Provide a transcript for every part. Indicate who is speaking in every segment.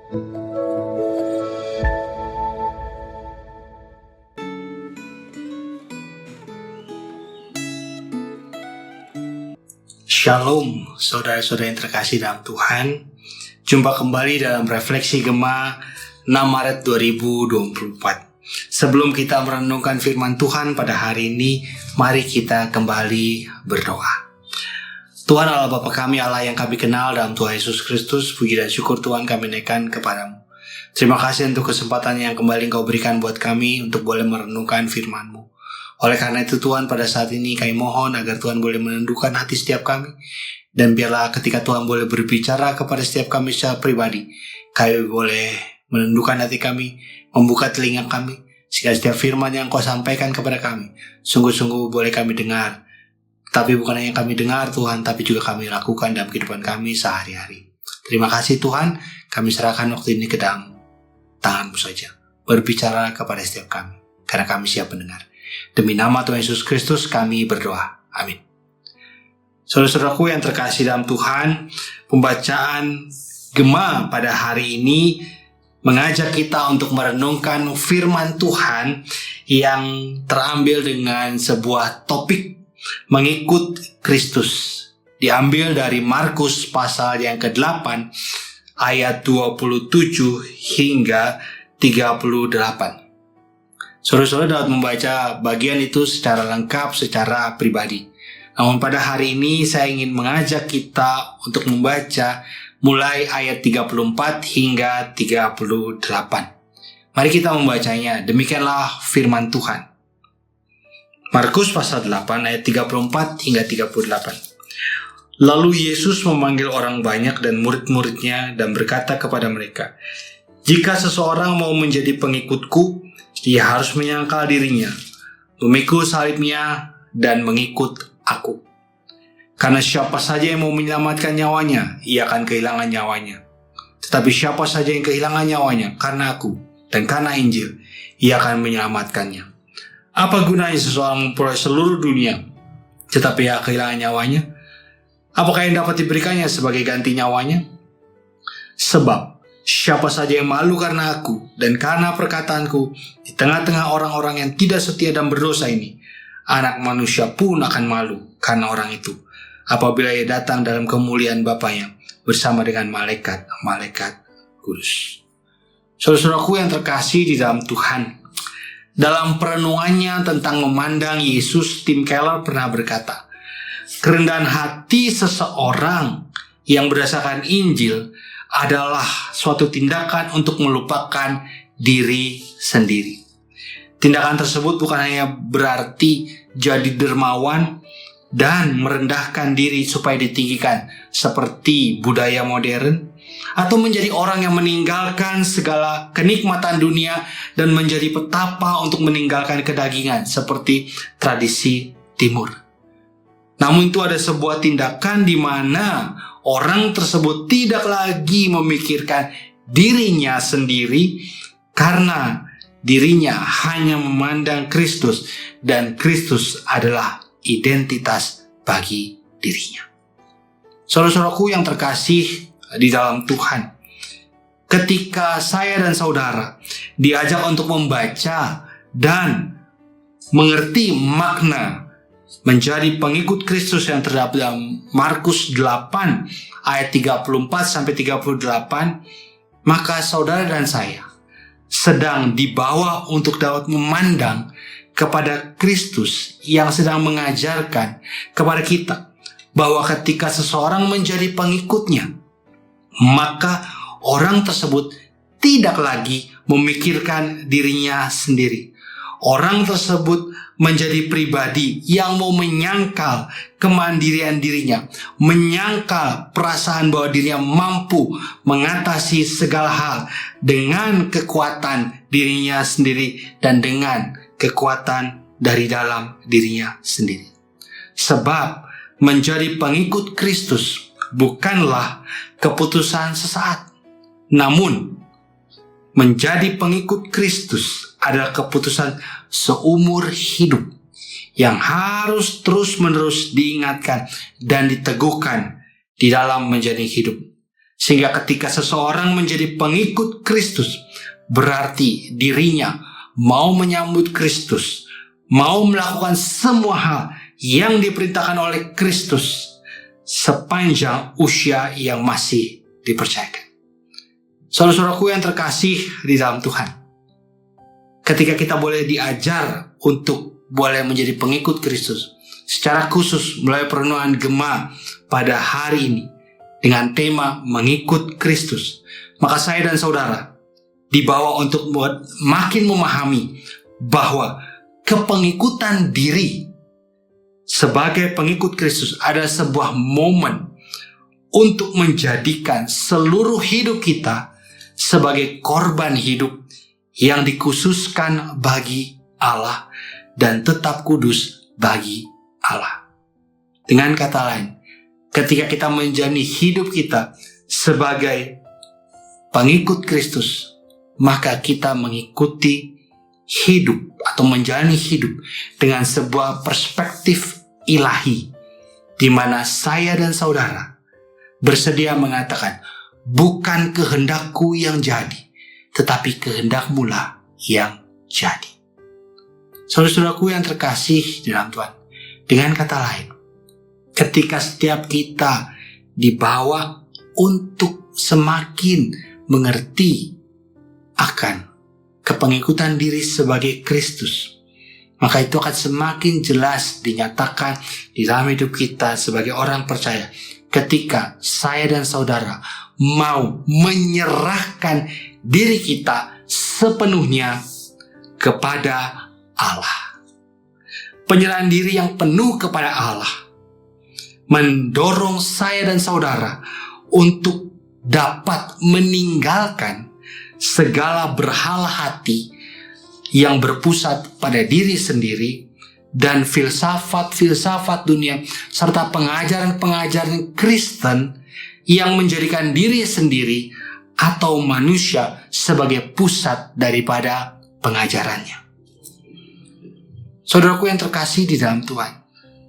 Speaker 1: Shalom, saudara-saudara yang terkasih dalam Tuhan. Jumpa kembali dalam Refleksi Gema 6 Maret 2024. Sebelum kita merenungkan firman Tuhan pada hari ini, mari kita kembali berdoa. Tuhan Allah Bapa kami, Allah yang kami kenal dalam Tuhan Yesus Kristus, puji dan syukur Tuhan kami naikkan kepadamu. Terima kasih untuk kesempatan yang kembali Engkau berikan buat kami untuk boleh merenungkan firman-Mu. Oleh karena itu Tuhan, pada saat ini kami mohon agar Tuhan boleh menundukkan hati setiap kami. Dan biarlah ketika Tuhan boleh berbicara kepada setiap kami secara pribadi, kami boleh menundukkan hati kami, membuka telinga kami, sehingga setiap firman yang Kau sampaikan kepada kami, sungguh-sungguh boleh kami dengar. Tapi bukan hanya kami dengar Tuhan, tapi juga kami lakukan dalam kehidupan kami sehari-hari. Terima kasih Tuhan, kami serahkan waktu ini ke dalam tangan-Mu saja. Berbicara kepada setiap kami, karena kami siap mendengar. Demi nama Tuhan Yesus Kristus kami berdoa. Amin. Saudara-saudaraku yang terkasih dalam Tuhan, pembacaan Gema pada hari ini mengajak kita untuk merenungkan firman Tuhan yang terambil dengan sebuah topik mengikut Kristus. Diambil dari Markus pasal yang ke-8 ayat 27 hingga 38. Saudara-saudara dapat membaca bagian itu secara lengkap, secara pribadi. Namun pada hari ini saya ingin mengajak kita untuk membaca mulai ayat 34 hingga 38. Mari kita membacanya, demikianlah firman Tuhan. Markus pasal 8 ayat 34 hingga 38. Lalu Yesus memanggil orang banyak dan murid-muridnya dan berkata kepada mereka, "Jika seseorang mau menjadi pengikutku, ia harus menyangkal dirinya, memikul salibnya, dan mengikut aku. Karena siapa saja yang mau menyelamatkan nyawanya, ia akan kehilangan nyawanya. Tetapi siapa saja yang kehilangan nyawanya karena aku dan karena Injil, ia akan menyelamatkannya. Apa gunanya seseorang memperoleh seluruh dunia, tetapi ia kehilangan nyawanya? Apakah yang dapat diberikannya sebagai ganti nyawanya? Sebab siapa saja yang malu karena aku dan karena perkataanku di tengah-tengah orang-orang yang tidak setia dan berdosa ini, Anak Manusia pun akan malu karena orang itu, apabila ia datang dalam kemuliaan Bapanya bersama dengan malaikat-malaikat kudus." Saudara-saudaraku yang terkasih di dalam Tuhan, dalam perenungannya tentang memandang Yesus, Tim Keller pernah berkata, kerendahan hati seseorang yang berdasarkan Injil adalah suatu tindakan untuk melupakan diri sendiri. Tindakan tersebut bukan hanya berarti jadi dermawan dan merendahkan diri supaya ditinggikan seperti budaya modern, atau menjadi orang yang meninggalkan segala kenikmatan dunia dan menjadi petapa untuk meninggalkan kedagingan seperti tradisi timur. Namun itu ada sebuah tindakan di mana orang tersebut tidak lagi memikirkan dirinya sendiri karena dirinya hanya memandang Kristus dan Kristus adalah identitas bagi dirinya. Saudara-saudaraku yang terkasih di dalam Tuhan, ketika saya dan saudara diajak untuk membaca dan mengerti makna menjadi pengikut Kristus yang terdapat dalam Markus 8 ayat 34 sampai 38, maka saudara dan saya sedang dibawa untuk dapat memandang kepada Kristus yang sedang mengajarkan kepada kita bahwa ketika seseorang menjadi pengikutnya, maka orang tersebut tidak lagi memikirkan dirinya sendiri. Orang tersebut menjadi pribadi yang mau menyangkal kemandirian dirinya, menyangkal perasaan bahwa dirinya mampu mengatasi segala hal dengan kekuatan dirinya sendiri dan dengan kekuatan dari dalam dirinya sendiri. Sebab menjadi pengikut Kristus bukanlah keputusan sesaat, namun menjadi pengikut Kristus adalah keputusan seumur hidup yang harus terus-menerus diingatkan dan diteguhkan di dalam menjadi hidup. Sehingga ketika seseorang menjadi pengikut Kristus, berarti dirinya mau menyambut Kristus, mau melakukan semua hal yang diperintahkan oleh Kristus sepanjang usia yang masih dipercayakan. Saudara-saudaraku yang terkasih di dalam Tuhan, ketika kita boleh diajar untuk boleh menjadi pengikut Kristus, secara khusus melalui perenungan Gema pada hari ini dengan tema mengikut Kristus, maka saya dan saudara dibawa untuk makin memahami bahwa kepengikutan diri sebagai pengikut Kristus adalah sebuah momen untuk menjadikan seluruh hidup kita sebagai korban hidup yang dikhususkan bagi Allah dan tetap kudus bagi Allah. Dengan kata lain, ketika kita menjalani hidup kita sebagai pengikut Kristus, maka kita mengikuti hidup atau menjalani hidup dengan sebuah perspektif ilahi, di mana saya dan saudara bersedia mengatakan, bukan kehendakku yang jadi, tetapi kehendakmu lah yang jadi. Saudara-saudaraku yang terkasih di dalam Tuhan, dengan kata lain, ketika setiap kita dibawa untuk semakin mengerti akan kepengikutan diri sebagai Kristus, maka itu akan semakin jelas dinyatakan di dalam hidup kita sebagai orang percaya ketika saya dan saudara mau menyerahkan diri kita sepenuhnya kepada Allah. Penyerahan diri yang penuh kepada Allah mendorong saya dan saudara untuk dapat meninggalkan segala berhala hati yang berpusat pada diri sendiri dan filsafat-filsafat dunia serta pengajaran-pengajaran Kristen yang menjadikan diri sendiri atau manusia sebagai pusat daripada pengajarannya. Saudaraku yang terkasih di dalam Tuhan,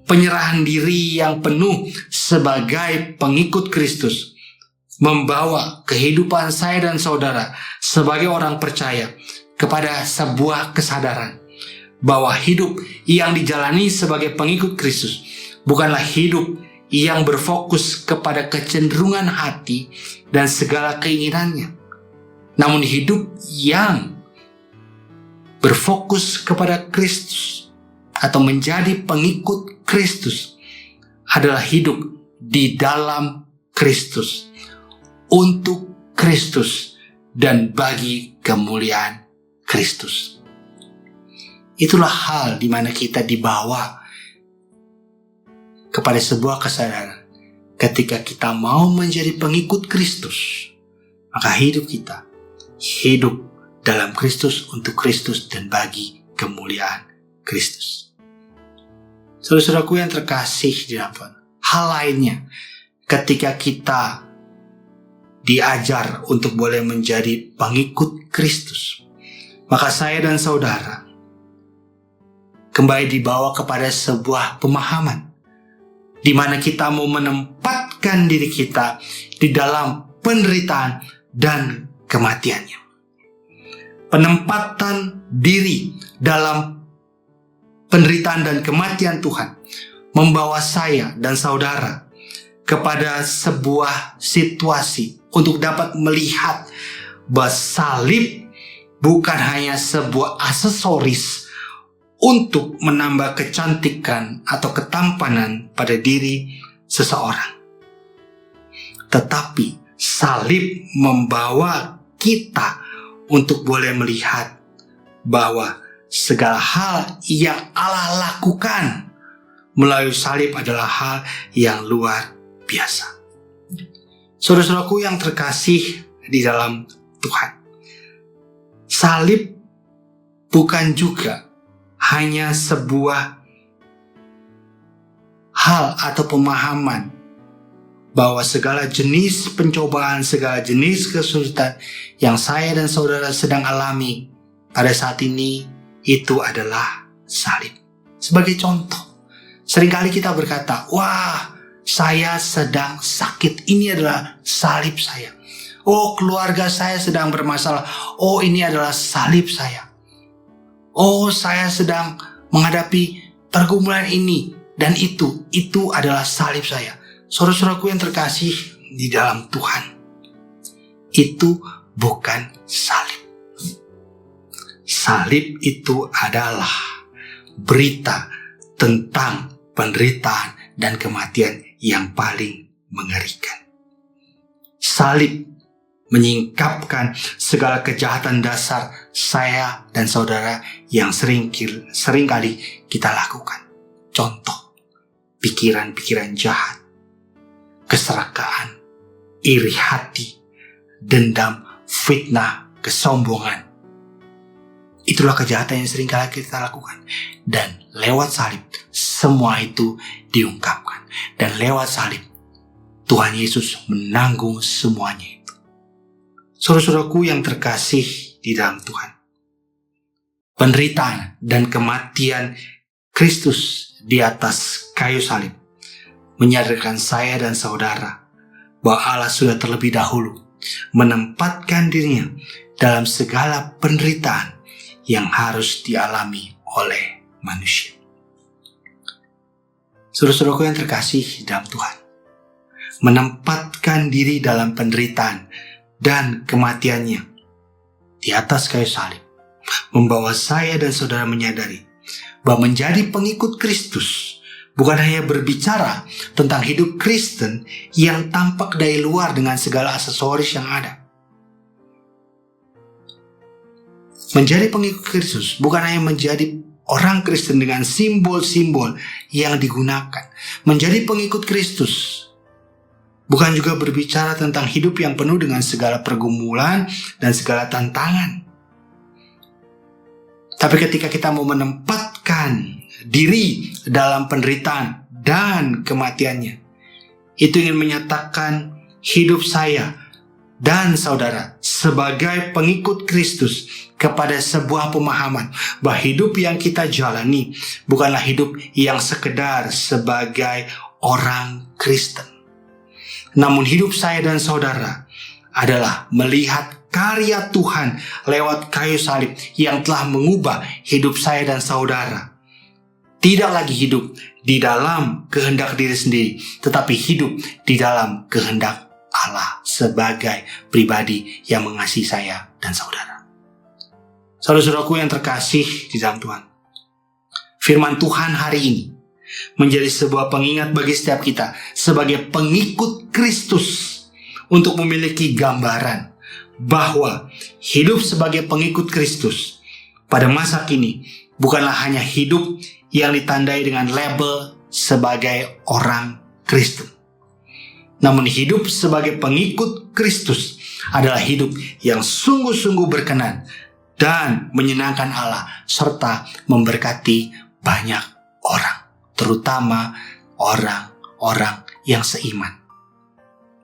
Speaker 1: penyerahan diri yang penuh sebagai pengikut Kristus membawa kehidupan saya dan saudara sebagai orang percaya kepada sebuah kesadaran bahwa hidup yang dijalani sebagai pengikut Kristus bukanlah hidup yang berfokus kepada kecenderungan hati dan segala keinginannya, namun hidup yang berfokus kepada Kristus atau menjadi pengikut Kristus adalah hidup di dalam Kristus, untuk Kristus, dan bagi kemuliaan Kristus. Itulah hal di mana kita dibawa kepada sebuah kesadaran. Ketika kita mau menjadi pengikut Kristus, maka hidup kita hidup dalam Kristus, untuk Kristus, dan bagi kemuliaan Kristus. Saudara-saudaraku yang terkasih di dalam Tuhan, hal lainnya ketika kita diajar untuk boleh menjadi pengikut Kristus, maka saya dan saudara kembali dibawa kepada sebuah pemahaman di mana kita mau menempatkan diri kita di dalam penderitaan dan kematiannya. Penempatan diri dalam penderitaan dan kematian Tuhan membawa saya dan saudara kepada sebuah situasi untuk dapat melihat bahwa salib bukan hanya sebuah aksesoris untuk menambah kecantikan atau ketampanan pada diri seseorang, tetapi salib membawa kita untuk boleh melihat bahwa segala hal yang Allah lakukan melalui salib adalah hal yang luar biasa. Saudara-saudaraku yang terkasih di dalam Tuhan, salib bukan juga hanya sebuah hal atau pemahaman bahwa segala jenis pencobaan, segala jenis kesulitan yang saya dan saudara sedang alami pada saat ini, itu adalah salib. Sebagai contoh, seringkali kita berkata, wah, saya sedang sakit, ini adalah salib saya. Oh, keluarga saya sedang bermasalah, oh ini adalah salib saya. Oh, saya sedang menghadapi pergumulan ini dan itu adalah salib saya. Saudara-saudaraku yang terkasih di dalam Tuhan, itu bukan salib. Salib itu adalah berita tentang penderitaan dan kematian yang paling mengerikan. Salib menyingkapkan segala kejahatan dasar saya dan saudara yang seringkali kita lakukan. Contoh, pikiran-pikiran jahat, keserakahan, iri hati, dendam, fitnah, kesombongan. Itulah kejahatan yang seringkali kita lakukan. Dan lewat salib, semua itu diungkapkan. Dan lewat salib, Tuhan Yesus menanggung semuanya itu. Saudara-saudaraku yang terkasih di dalam Tuhan, penderitaan dan kematian Kristus di atas kayu salib menyadarkan saya dan saudara bahwa Allah sudah terlebih dahulu menempatkan dirinya dalam segala penderitaan yang harus dialami oleh manusia. Saudara-saudaraku yang terkasih di dalam Tuhan, menempatkan diri dalam penderitaan dan kematiannya di atas kayu salib membawa saya dan saudara menyadari bahwa menjadi pengikut Kristus bukan hanya berbicara tentang hidup Kristen yang tampak dari luar dengan segala aksesoris yang ada. Menjadi pengikut Kristus bukan hanya menjadi orang Kristen dengan simbol-simbol yang digunakan. Menjadi pengikut Kristus bukan juga berbicara tentang hidup yang penuh dengan segala pergumulan dan segala tantangan. Tapi ketika kita mau menempatkan diri dalam penderitaan dan kematiannya, itu ingin menyatakan hidup saya dan saudara sebagai pengikut Kristus kepada sebuah pemahaman bahwa hidup yang kita jalani bukanlah hidup yang sekedar sebagai orang Kristen. Namun hidup saya dan saudara adalah melihat karya Tuhan lewat kayu salib yang telah mengubah hidup saya dan saudara. Tidak lagi hidup di dalam kehendak diri sendiri, tetapi hidup di dalam kehendak Allah sebagai pribadi yang mengasihi saya dan saudara. Saudara-saudaraku yang terkasih di dalam Tuhan, firman Tuhan hari ini menjadi sebuah pengingat bagi setiap kita sebagai pengikut Kristus untuk memiliki gambaran bahwa hidup sebagai pengikut Kristus pada masa kini bukanlah hanya hidup yang ditandai dengan label sebagai orang Kristen. Namun hidup sebagai pengikut Kristus adalah hidup yang sungguh-sungguh berkenan dan menyenangkan Allah serta memberkati banyak orang, terutama orang-orang yang seiman.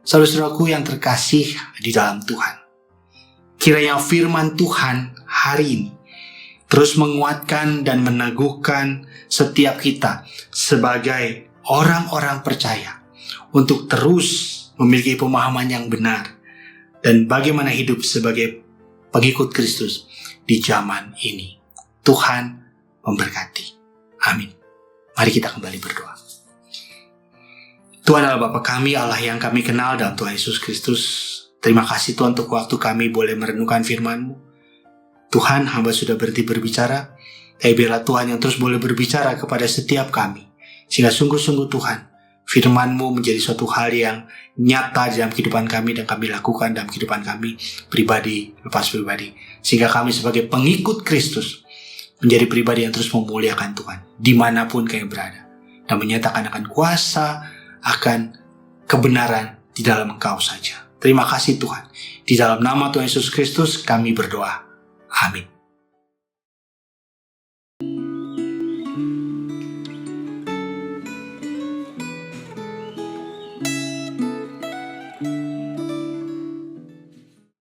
Speaker 1: Saudara-saudaraku yang terkasih di dalam Tuhan, kiranya firman Tuhan hari ini terus menguatkan dan meneguhkan setiap kita sebagai orang-orang percaya untuk terus memiliki pemahaman yang benar dan bagaimana hidup sebagai pengikut Kristus di zaman ini. Tuhan memberkati. Amin. Mari kita kembali berdoa. Tuhan adalah Bapa kami, Allah yang kami kenal dalam Tuhan Yesus Kristus. Terima kasih Tuhan untuk waktu kami boleh merenungkan firman-Mu. Tuhan, hamba sudah berhenti berbicara, tapi biarlah Tuhan yang terus boleh berbicara kepada setiap kami. Sehingga sungguh-sungguh Tuhan, firman-Mu menjadi suatu hal yang nyata dalam kehidupan kami dan kami lakukan dalam kehidupan kami pribadi, lepas pribadi. Sehingga kami sebagai pengikut Kristus menjadi pribadi yang terus memuliakan Tuhan dimanapun kami berada. Dan menyatakan akan kuasa, akan kebenaran di dalam Engkau saja. Terima kasih Tuhan. Di dalam nama Tuhan Yesus Kristus kami berdoa. Amin.